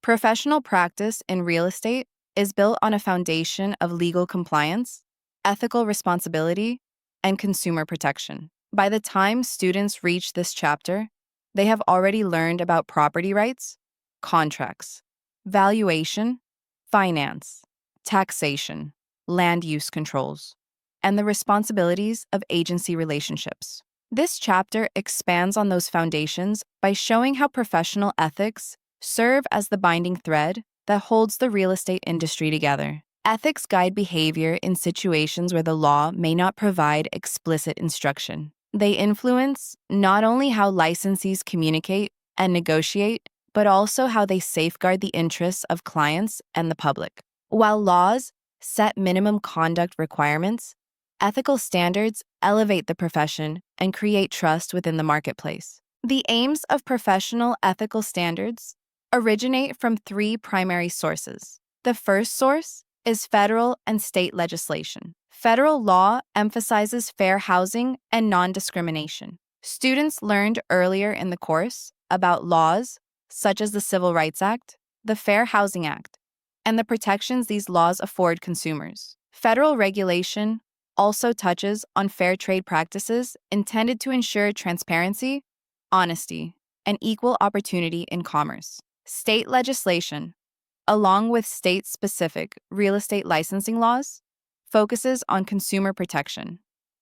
Professional practice in real estate is built on a foundation of legal compliance, ethical responsibility, and consumer protection. By the time students reach this chapter, they have already learned about property rights, contracts, valuation, finance, taxation, land use controls, and the responsibilities of agency relationships. This chapter expands on those foundations by showing how professional ethics serve as the binding thread that holds the real estate industry together. Ethics guide behavior in situations where the law may not provide explicit instruction. They influence not only how licensees communicate and negotiate, but also how they safeguard the interests of clients and the public. While laws set minimum conduct requirements, ethical standards elevate the profession and create trust within the marketplace. The aims of professional ethical standards originate from three primary sources. The first source is federal and state legislation. Federal law emphasizes fair housing and non-discrimination. Students learned earlier in the course about laws such as the Civil Rights Act, the Fair Housing Act, and the protections these laws afford consumers. Federal regulation also touches on fair trade practices intended to ensure transparency, honesty, and equal opportunity in commerce. State legislation, along with state-specific real estate licensing laws, focuses on consumer protection,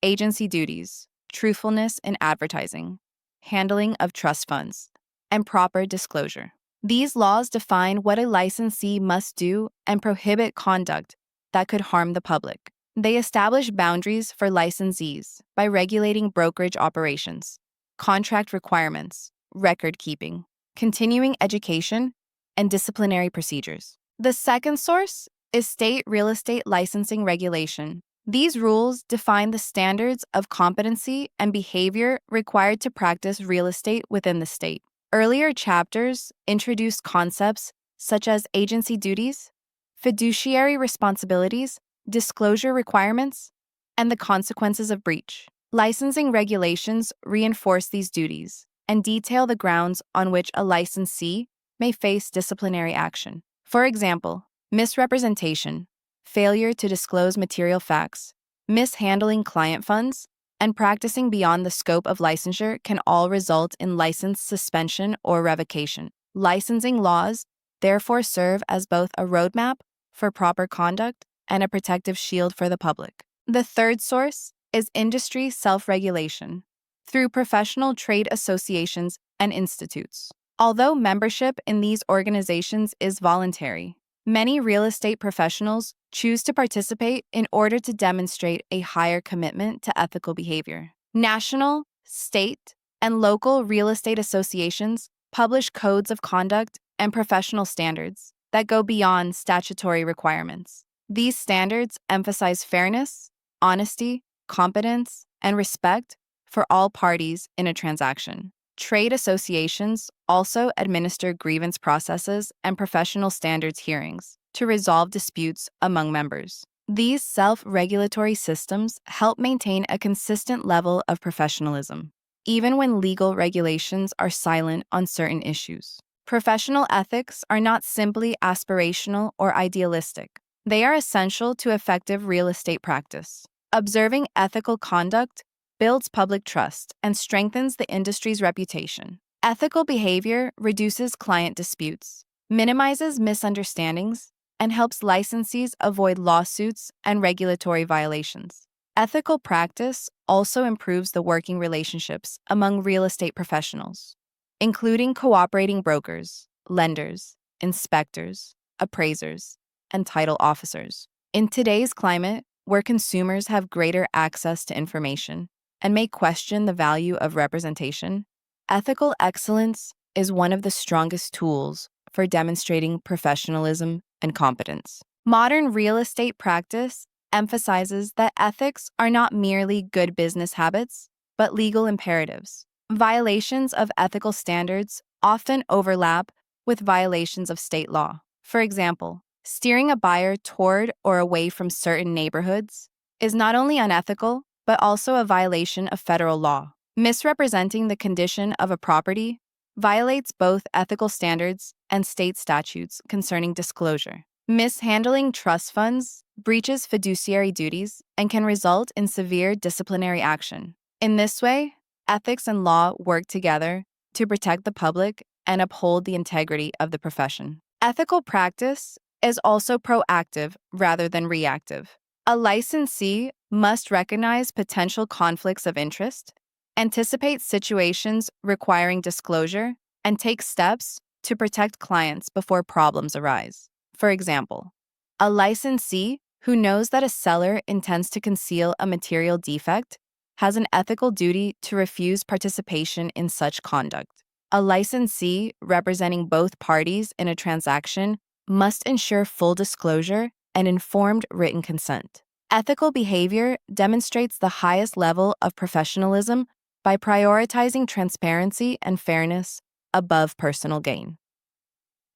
agency duties, truthfulness in advertising, handling of trust funds, and proper disclosure. These laws define what a licensee must do and prohibit conduct that could harm the public. They establish boundaries for licensees by regulating brokerage operations, contract requirements, record keeping, continuing education, and disciplinary procedures. The second source is state real estate licensing regulation. These rules define the standards of competency and behavior required to practice real estate within the state. Earlier chapters introduced concepts such as agency duties, fiduciary responsibilities, disclosure requirements, and the consequences of breach. Licensing regulations reinforce these duties and detail the grounds on which a licensee may face disciplinary action. For example, misrepresentation, failure to disclose material facts, mishandling client funds, and practicing beyond the scope of licensure can all result in license suspension or revocation. Licensing laws therefore serve as both a roadmap for proper conduct and a protective shield for the public. The third source is industry self-regulation through professional trade associations and institutes. Although membership in these organizations is voluntary, many real estate professionals choose to participate in order to demonstrate a higher commitment to ethical behavior. National, state, and local real estate associations publish codes of conduct and professional standards that go beyond statutory requirements. These standards emphasize fairness, honesty, competence, and respect for all parties in a transaction. Trade associations also administer grievance processes and professional standards hearings to resolve disputes among members. These self-regulatory systems help maintain a consistent level of professionalism, even when legal regulations are silent on certain issues. Professional ethics are not simply aspirational or idealistic. They are essential to effective real estate practice. Observing ethical conduct builds public trust and strengthens the industry's reputation. Ethical behavior reduces client disputes, minimizes misunderstandings, and helps licensees avoid lawsuits and regulatory violations. Ethical practice also improves the working relationships among real estate professionals, including cooperating brokers, lenders, inspectors, appraisers, and title officers. In today's climate, where consumers have greater access to information and may question the value of representation, ethical excellence is one of the strongest tools for demonstrating professionalism and competence. Modern real estate practice emphasizes that ethics are not merely good business habits, but legal imperatives. Violations of ethical standards often overlap with violations of state law. For example, steering a buyer toward or away from certain neighborhoods is not only unethical, but also a violation of federal law. Misrepresenting the condition of a property violates both ethical standards and state statutes concerning disclosure. Mishandling trust funds breaches fiduciary duties and can result in severe disciplinary action. In this way, ethics and law work together to protect the public and uphold the integrity of the profession. Ethical practice is also proactive rather than reactive. A licensee must recognize potential conflicts of interest, anticipate situations requiring disclosure, and take steps to protect clients before problems arise. For example, a licensee who knows that a seller intends to conceal a material defect has an ethical duty to refuse participation in such conduct. A licensee representing both parties in a transaction must ensure full disclosure and informed written consent. Ethical behavior demonstrates the highest level of professionalism by prioritizing transparency and fairness above personal gain.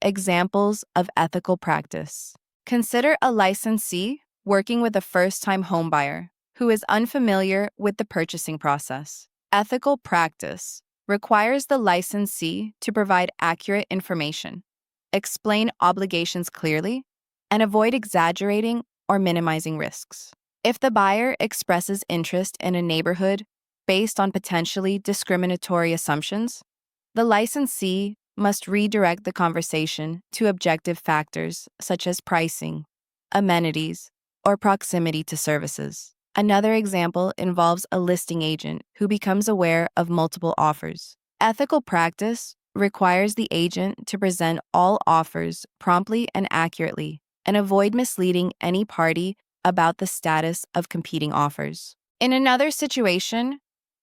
Examples of ethical practice. Consider a licensee working with a first-time homebuyer who is unfamiliar with the purchasing process. Ethical practice requires the licensee to provide accurate information, explain obligations clearly, and avoid exaggerating or minimizing risks. If the buyer expresses interest in a neighborhood based on potentially discriminatory assumptions, the licensee must redirect the conversation to objective factors such as pricing, amenities, or proximity to services. Another example involves a listing agent who becomes aware of multiple offers. Ethical practice requires the agent to present all offers promptly and accurately and avoid misleading any party about the status of competing offers. In another situation,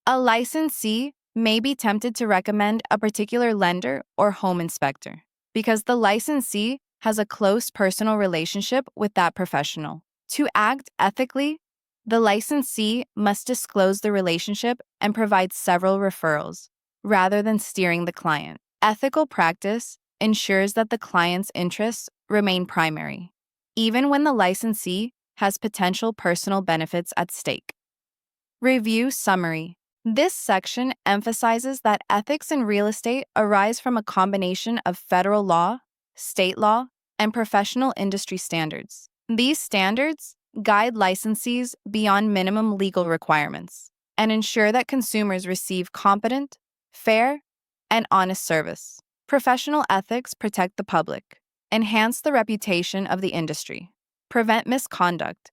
a licensee may be tempted to recommend a particular lender or home inspector because the licensee has a close personal relationship with that professional. To act ethically, the licensee must disclose the relationship and provide several referrals, rather than steering the client. Ethical practice ensures that the client's interests remain primary, even when the licensee has potential personal benefits at stake. Review summary. This section emphasizes that ethics in real estate arise from a combination of federal law, state law, and professional industry standards. These standards guide licensees beyond minimum legal requirements and ensure that consumers receive competent, fair, and honest service. Professional ethics protect the public, enhance the reputation of the industry, prevent misconduct,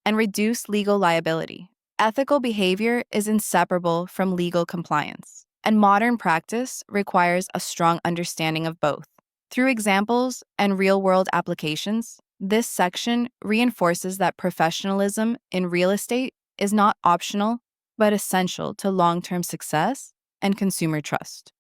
and reduce legal liability. Ethical behavior is inseparable from legal compliance, and modern practice requires a strong understanding of both. Through examples and real-world applications, this section reinforces that professionalism in real estate is not optional, but essential to long-term success and consumer trust.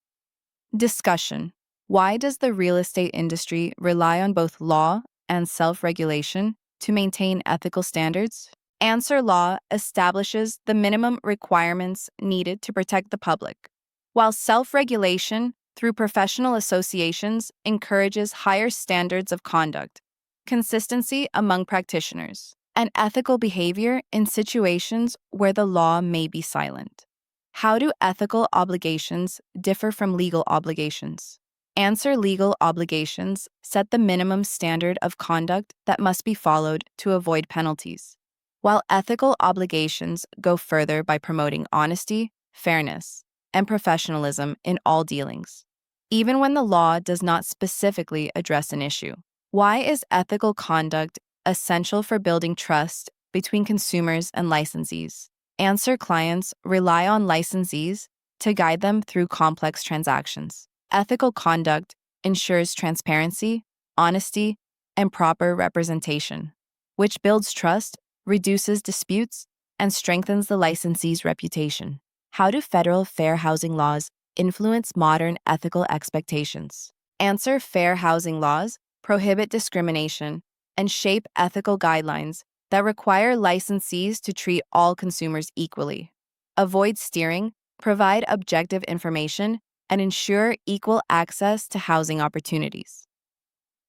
Discussion. Why does the real estate industry rely on both law and self-regulation to maintain ethical standards? Answer. Law establishes the minimum requirements needed to protect the public, while self-regulation through professional associations encourages higher standards of conduct, consistency among practitioners, and ethical behavior in situations where the law may be silent. How do ethical obligations differ from legal obligations? Answer. Legal obligations set the minimum standard of conduct that must be followed to avoid penalties, while ethical obligations go further by promoting honesty, fairness, and professionalism in all dealings, even when the law does not specifically address an issue. Why is ethical conduct essential for building trust between consumers and licensees? Answer. Clients rely on licensees to guide them through complex transactions. Ethical conduct ensures transparency, honesty, and proper representation, which builds trust, reduces disputes, and strengthens the licensee's reputation. How do federal fair housing laws influence modern ethical expectations? Answer. Fair housing laws prohibit discrimination and shape ethical guidelines that require licensees to treat all consumers equally, avoid steering, provide objective information, and ensure equal access to housing opportunities.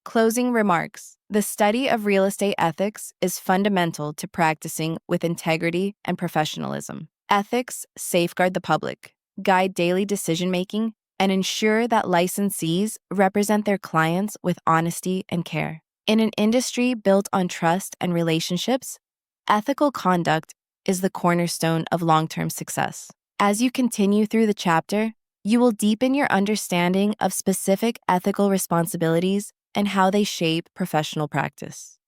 Closing remarks. The study of real estate ethics is fundamental to practicing with integrity and professionalism. Ethics safeguard the public, guide daily decision-making, and ensure that licensees represent their clients with honesty and care. In an industry built on trust and relationships, ethical conduct is the cornerstone of long-term success. As you continue through the chapter, you will deepen your understanding of specific ethical responsibilities and how they shape professional practice.